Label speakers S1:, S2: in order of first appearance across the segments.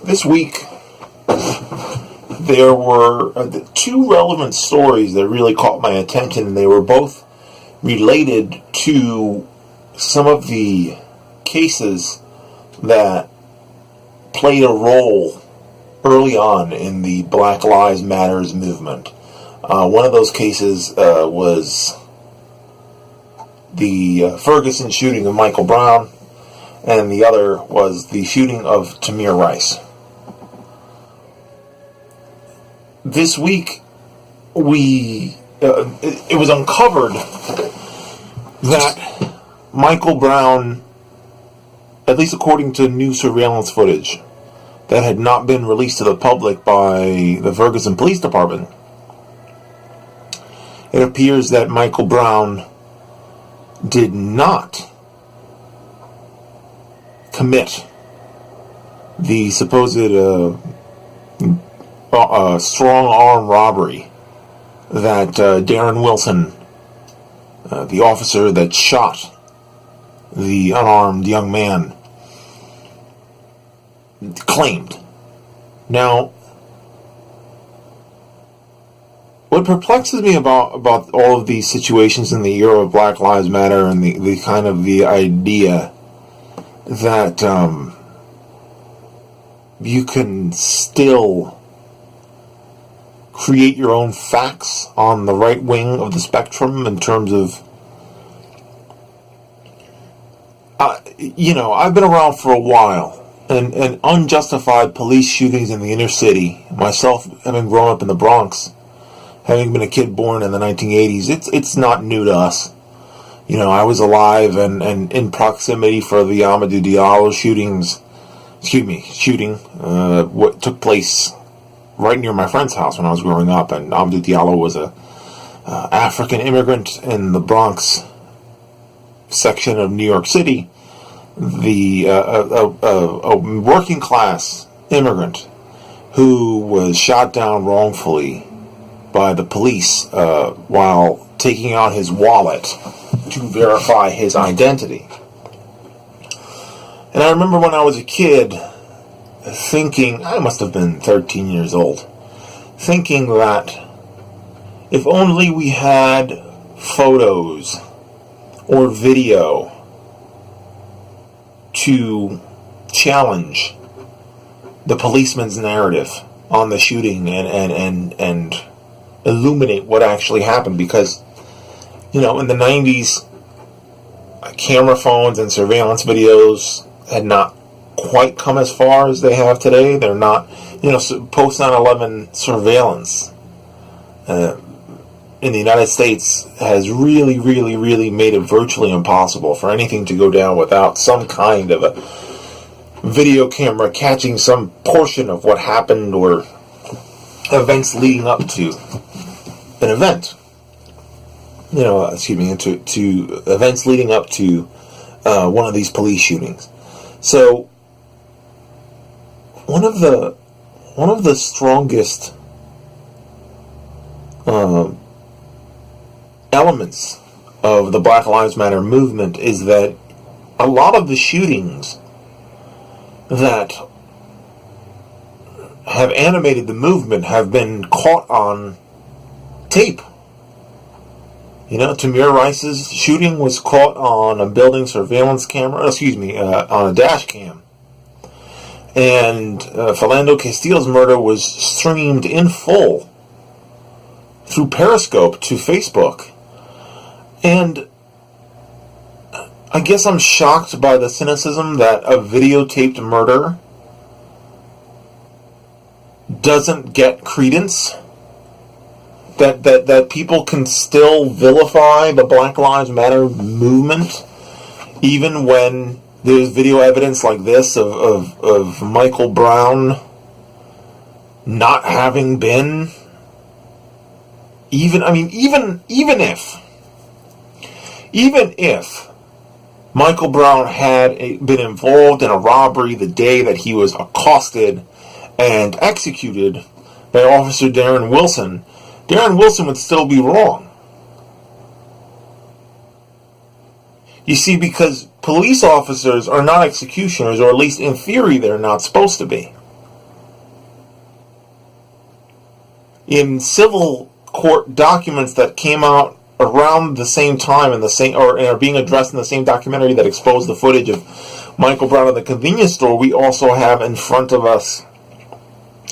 S1: This week, there were two relevant stories that really caught my attention, and they were both related to some of the cases that played a role early on in the Black Lives Matters movement. One of those cases was the Ferguson shooting of Michael Brown, and the other was the shooting of Tamir Rice. This week, it was uncovered that Michael Brown, at least according to new surveillance footage that had not been released to the public by the Ferguson Police Department, it appears that Michael Brown did not commit the supposed strong arm robbery that Darren Wilson, the officer that shot the unarmed young man, claimed. Now, what perplexes me about all of these situations in the era of Black Lives Matter and the kind of the idea that you can still create your own facts on the right wing of the spectrum in terms of, I've been around for a while, and unjustified police shootings in the inner city, myself having grown up in the Bronx, having been a kid born in the 1980s, it's not new to us. I was alive and in proximity for the Amadou Diallo shooting, what took place right near my friend's house when I was growing up. And Amadou Diallo was a African immigrant in the Bronx section of New York City, a working class immigrant who was shot down wrongfully by the police while taking out his wallet to verify his identity. And I remember when I was a kid thinking, I must have been 13 years old, thinking that if only we had photos or video to challenge the policeman's narrative on the shooting and illuminate what actually happened, because in the 90s, camera phones and surveillance videos had not quite come as far as they have today. They're not, post 9/11 surveillance in the United States has really, really, really made it virtually impossible for anything to go down without some kind of a video camera catching some portion of what happened or events leading up to an event. To events leading up to one of these police shootings. So one of the strongest elements of the Black Lives Matter movement is that a lot of the shootings that have animated the movement have been caught on tape. Tamir Rice's shooting was caught on a building surveillance camera, on a dash cam. And Philando Castile's murder was streamed in full through Periscope to Facebook. And I guess I'm shocked by the cynicism that a videotaped murder doesn't get credence. That people can still vilify the Black Lives Matter movement, even when there's video evidence like this of Michael Brown not having been, even if Michael Brown had been involved in a robbery the day that he was accosted and executed by Officer Darren Wilson, Darren Wilson would still be wrong. You see, because police officers are not executioners, or at least in theory they're not supposed to be. in civil court documents that came out around the same time and are being addressed in the same documentary that exposed the footage of Michael Brown at the convenience store, we also have in front of us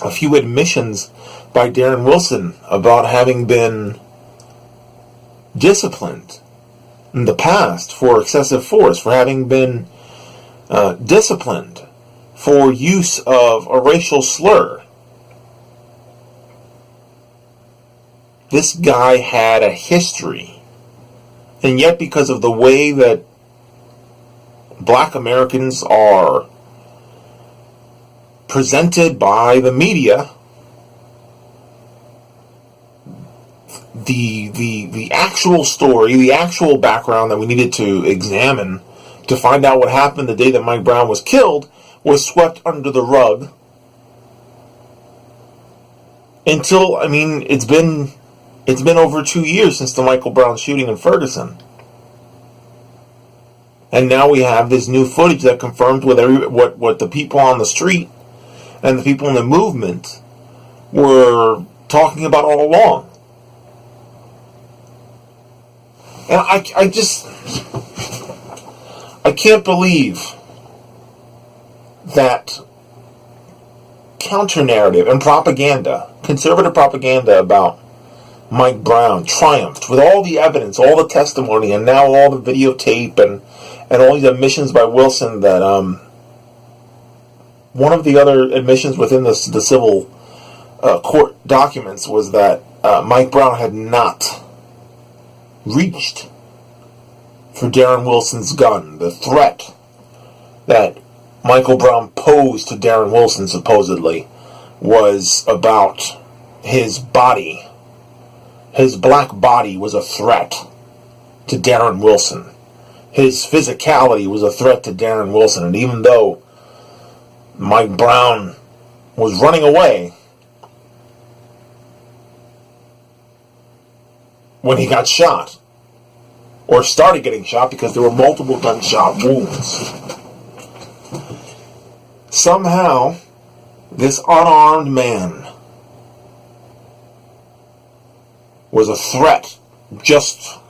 S1: a few admissions by Darren Wilson about having been disciplined in the past for excessive force, for having been disciplined for use of a racial slur. This guy had a history, and yet because of the way that Black Americans are presented by the media, the actual story, the actual background that we needed to examine to find out what happened the day that Mike Brown was killed was swept under the rug until, it's been over 2 years since the Michael Brown shooting in Ferguson. And now we have this new footage that confirms what the people on the street and the people in the movement were talking about all along. And I can't believe that counter-narrative and propaganda, conservative propaganda about Mike Brown triumphed with all the evidence, all the testimony, and now all the videotape and all these admissions by Wilson that one of the other admissions within the civil court documents was that Mike Brown had not reached for Darren Wilson's gun. The threat that Michael Brown posed to Darren Wilson supposedly was about his body. His black body was a threat to Darren Wilson. His physicality was a threat to Darren Wilson. And even though Mike Brown was running away when he got shot, or started getting shot because there were multiple gunshot wounds, somehow this unarmed man was a threat just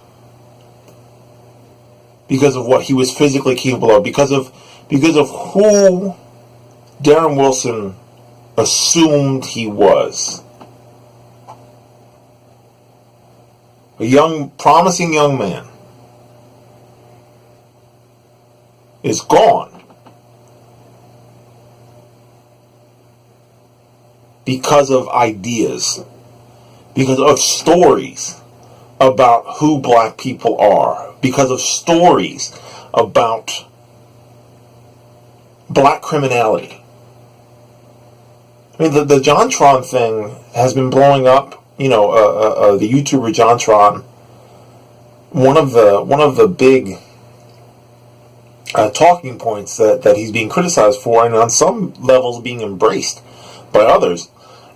S1: because of what he was physically capable of, because of who Darren Wilson assumed he was. A promising young man is gone because of ideas, because of stories about who black people are, because of stories about black criminality. The JonTron thing has been blowing up. The YouTuber JonTron, one of the big talking points that he's being criticized for, and on some levels being embraced by others,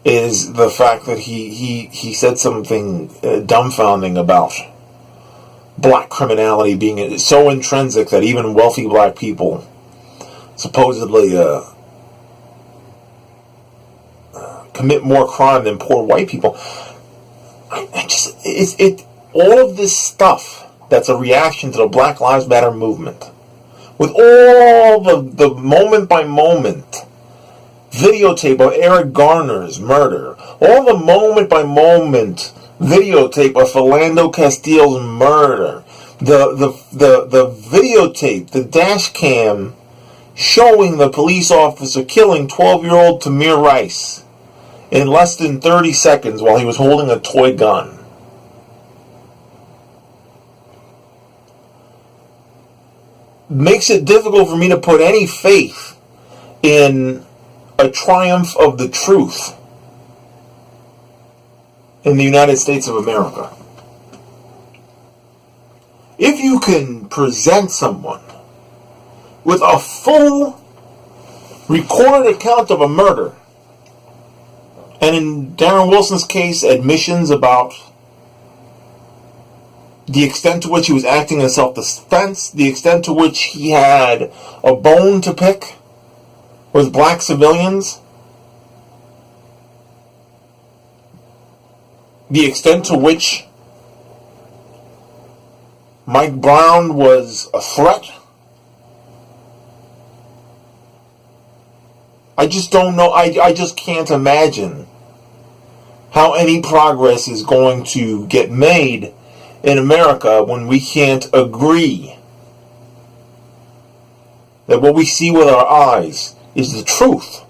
S1: is the fact that he said something dumbfounding about black criminality being so intrinsic that even wealthy black people supposedly commit more crime than poor white people. All of this stuff that's a reaction to the Black Lives Matter movement, with all the moment by moment videotape of Eric Garner's murder, all the moment by moment videotape of Philando Castile's murder, the videotape, the dash cam showing the police officer killing 12-year-old Tamir Rice in less than 30 seconds while he was holding a toy gun. Makes it difficult for me to put any faith in a triumph of the truth in the United States of America. If you can present someone with a full recorded account of a murder, and in Darren Wilson's case, admissions about the extent to which he was acting in self-defense, the extent to which he had a bone to pick with black civilians, the extent to which Mike Brown was a threat, I just don't know. I just can't imagine how any progress is going to get made in America when we can't agree that what we see with our eyes is the truth.